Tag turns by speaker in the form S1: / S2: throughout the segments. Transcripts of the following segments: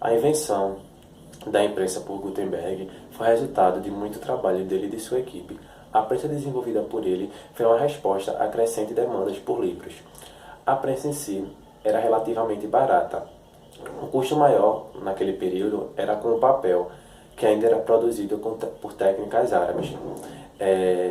S1: A invenção da imprensa por Gutenberg foi resultado de muito trabalho dele e de sua equipe. A prensa desenvolvida por ele foi uma resposta a crescentes demandas por livros. A prensa em si era relativamente barata. O custo maior, naquele período, era com o papel, que ainda era produzido por técnicas árabes.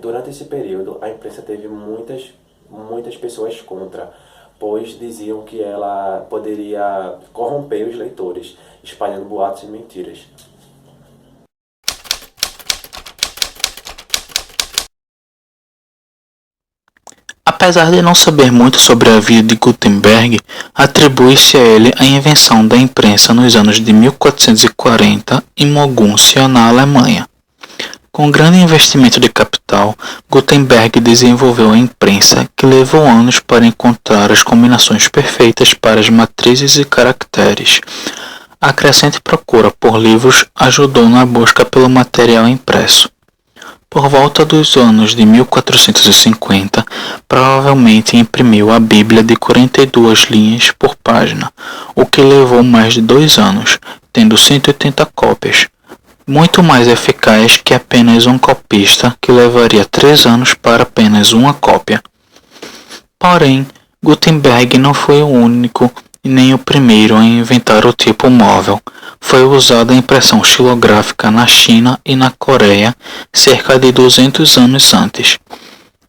S1: Durante esse período, a imprensa teve muitas pessoas contra, pois diziam que ela poderia corromper os leitores, espalhando boatos e mentiras.
S2: Apesar de não saber muito sobre a vida de Gutenberg, atribui-se a ele a invenção da imprensa nos anos de 1440 em Mogúncia, na Alemanha. Com grande investimento de capital, Gutenberg desenvolveu a imprensa que levou anos para encontrar as combinações perfeitas para as matrizes e caracteres. A crescente procura por livros ajudou na busca pelo material impresso. Por volta dos anos de 1450, provavelmente imprimiu a Bíblia de 42 linhas por página, o que levou mais de 2 anos, tendo 180 cópias. Muito mais eficaz que apenas um copista, que levaria 3 anos para apenas uma cópia. Porém, Gutenberg não foi o único e nem o primeiro a inventar o tipo móvel. Foi usada a impressão xilográfica na China e na Coreia cerca de 200 anos antes.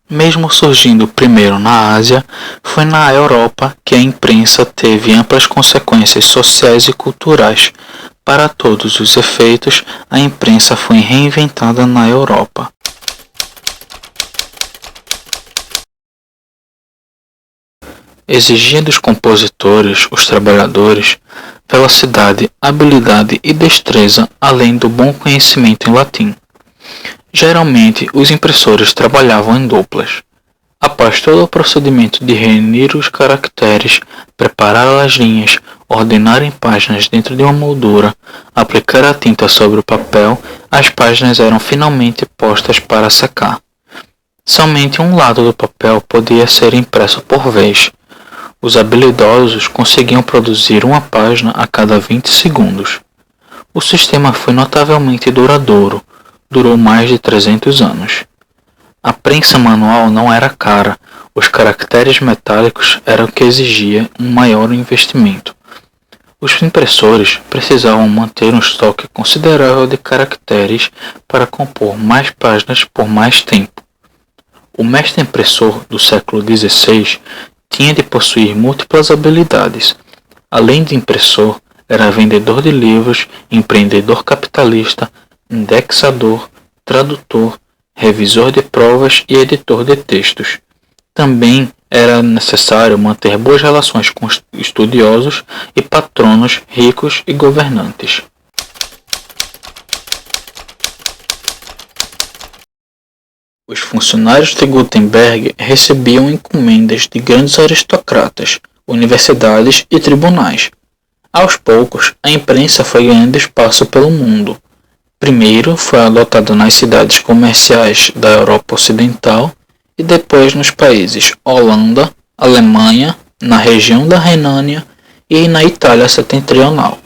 S2: Mesmo surgindo primeiro na Ásia, foi na Europa que a imprensa teve amplas consequências sociais e culturais. Para todos os efeitos, a imprensa foi reinventada na Europa. Exigia dos compositores, os trabalhadores, velocidade, habilidade e destreza, além do bom conhecimento em latim. Geralmente, os impressores trabalhavam em duplas. Após todo o procedimento de reunir os caracteres, preparar as linhas, ordenar em páginas dentro de uma moldura, aplicar a tinta sobre o papel, as páginas eram finalmente postas para secar. Somente um lado do papel podia ser impresso por vez. Os habilidosos conseguiam produzir uma página a cada 20 segundos. O sistema foi notavelmente duradouro, durou mais de 300 anos. A prensa manual não era cara, os caracteres metálicos eram o que exigia um maior investimento. Os impressores precisavam manter um estoque considerável de caracteres para compor mais páginas por mais tempo. O mestre impressor do século XVI tinha de possuir múltiplas habilidades. Além de impressor, era vendedor de livros, empreendedor capitalista, indexador, tradutor, revisor de provas e editor de textos. Também era necessário manter boas relações com estudiosos e patronos ricos e governantes. Os funcionários de Gutenberg recebiam encomendas de grandes aristocratas, universidades e tribunais. Aos poucos, a imprensa foi ganhando espaço pelo mundo. Primeiro foi adotada nas cidades comerciais da Europa Ocidental e depois nos países Holanda, Alemanha, na região da Renânia e na Itália setentrional.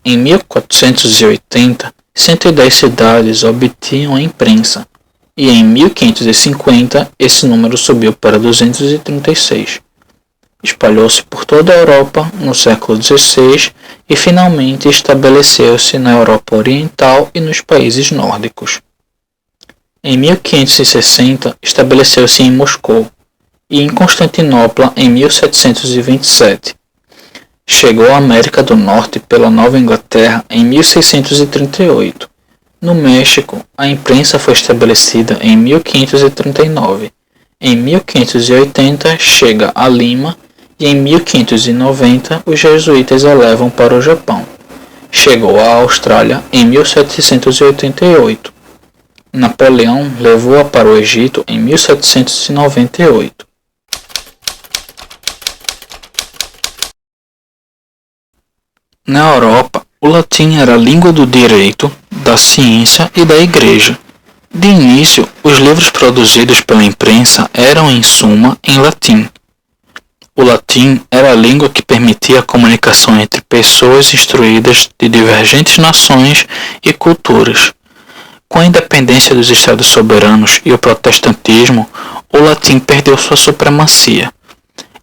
S2: Em 1480, 110 cidades obtinham a imprensa, e em 1550 esse número subiu para 236. Espalhou-se por toda a Europa no século XVI e finalmente estabeleceu-se na Europa Oriental e nos países nórdicos. Em 1560 estabeleceu-se em Moscou e em Constantinopla em 1727. Chegou à América do Norte pela Nova Inglaterra em 1638. No México, a imprensa foi estabelecida em 1539. Em 1580 chega a Lima e em 1590 os jesuítas a levam para o Japão. Chegou à Austrália em 1788. Napoleão levou-a para o Egito em 1798. Na Europa, o latim era a língua do direito, da ciência e da igreja. De início, os livros produzidos pela imprensa eram, em suma, em latim. O latim era a língua que permitia a comunicação entre pessoas instruídas de divergentes nações e culturas. Com a independência dos estados soberanos e o protestantismo, o latim perdeu sua supremacia.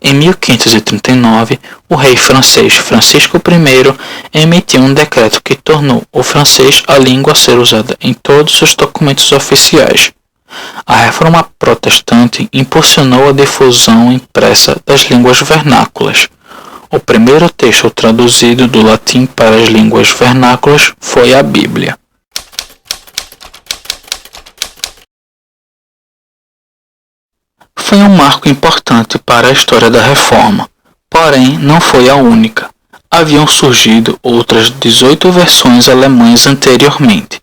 S2: Em 1539, o rei francês Francisco I emitiu um decreto que tornou o francês a língua a ser usada em todos os documentos oficiais. A reforma protestante impulsionou a difusão impressa das línguas vernáculas. O primeiro texto traduzido do latim para as línguas vernáculas foi a Bíblia. Foi um marco importante para a história da Reforma, porém não foi a única. Haviam surgido outras 18 versões alemãs anteriormente.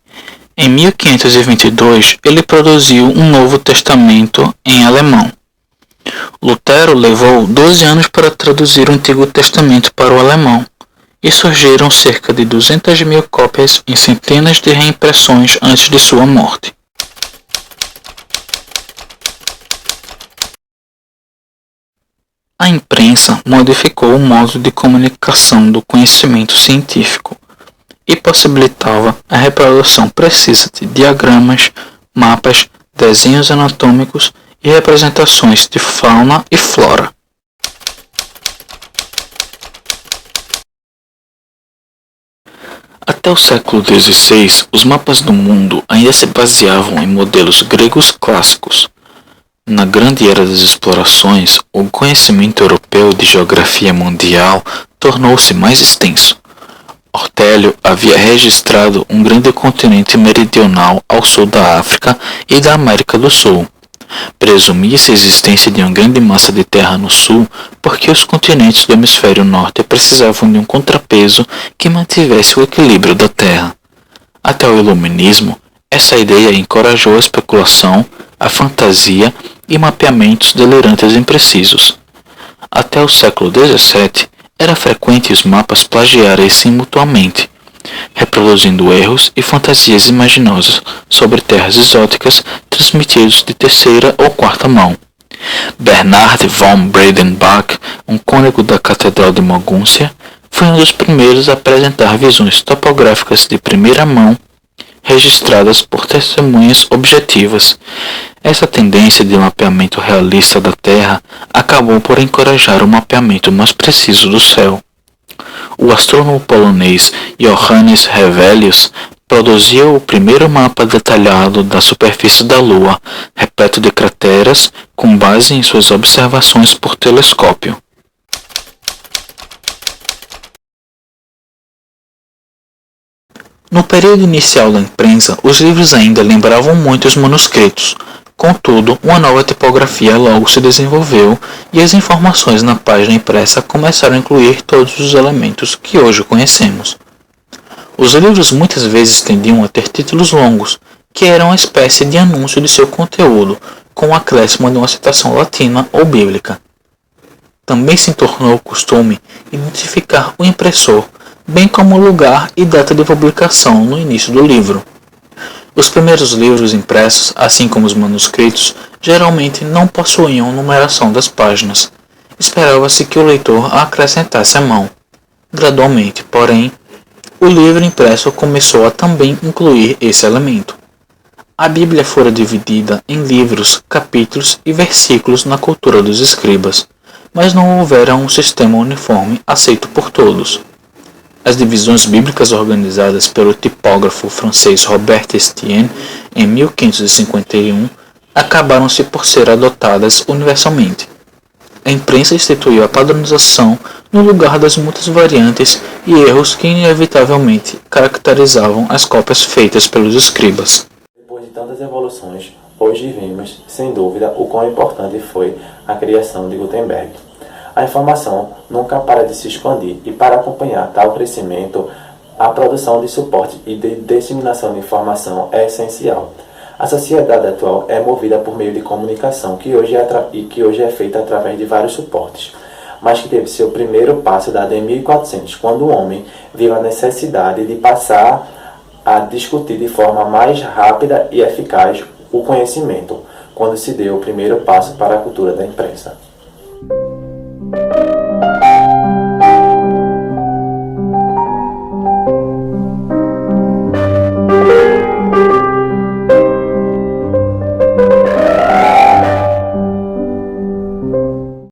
S2: Em 1522, ele produziu um Novo Testamento em alemão. Lutero levou 12 anos para traduzir o Antigo Testamento para o alemão, e surgiram cerca de 200.000 cópias em centenas de reimpressões antes de sua morte. A imprensa modificou o modo de comunicação do conhecimento científico e possibilitava a reprodução precisa de diagramas, mapas, desenhos anatômicos e representações de fauna e flora. Até o século XVI, os mapas do mundo ainda se baseavam em modelos gregos clássicos. Na grande era das explorações, o conhecimento europeu de geografia mundial tornou-se mais extenso. Ortélio havia registrado um grande continente meridional ao sul da África e da América do Sul. Presumia-se a existência de uma grande massa de terra no sul porque os continentes do hemisfério norte precisavam de um contrapeso que mantivesse o equilíbrio da Terra. Até o Iluminismo, essa ideia encorajou a especulação, a fantasia e mapeamentos delirantes e imprecisos. Até o século XVII, era frequente os mapas plagiarem-se mutuamente, reproduzindo erros e fantasias imaginosas sobre terras exóticas transmitidos de terceira ou quarta mão. Bernhard von Bredenbach, um cônego da Catedral de Mogúncia, foi um dos primeiros a apresentar visões topográficas de primeira mão registradas por testemunhas objetivas. Essa tendência de mapeamento realista da Terra acabou por encorajar o mapeamento mais preciso do céu. O astrônomo polonês Johannes Hevelius produziu o primeiro mapa detalhado da superfície da Lua, repleto de crateras, com base em suas observações por telescópio. No período inicial da imprensa, os livros ainda lembravam muito os manuscritos. Contudo, uma nova tipografia logo se desenvolveu e as informações na página impressa começaram a incluir todos os elementos que hoje conhecemos. Os livros muitas vezes tendiam a ter títulos longos, que eram uma espécie de anúncio de seu conteúdo, com o acréscimo de uma citação latina ou bíblica. Também se tornou costume identificar o impressor, bem como o lugar e data de publicação no início do livro. Os primeiros livros impressos, assim como os manuscritos, geralmente não possuíam numeração das páginas. Esperava-se que o leitor a acrescentasse à mão. Gradualmente, porém, o livro impresso começou a também incluir esse elemento. A Bíblia fora dividida em livros, capítulos e versículos na cultura dos escribas, mas não houvera um sistema uniforme aceito por todos. As divisões bíblicas organizadas pelo tipógrafo francês Robert Estienne em 1551 acabaram-se por ser adotadas universalmente. A imprensa instituiu a padronização no lugar das muitas variantes e erros que inevitavelmente caracterizavam as cópias feitas pelos escribas.
S1: Depois de tantas evoluções, hoje vimos, sem dúvida, o quão importante foi a criação de Gutenberg. A informação nunca para de se expandir e para acompanhar tal crescimento, a produção de suporte e de disseminação de informação é essencial. A sociedade atual é movida por meio de comunicação que hoje é feita através de vários suportes, mas que teve seu primeiro passo dado em 1400, quando o homem viu a necessidade de passar a discutir de forma mais rápida e eficaz o conhecimento, quando se deu o primeiro passo para a cultura da imprensa.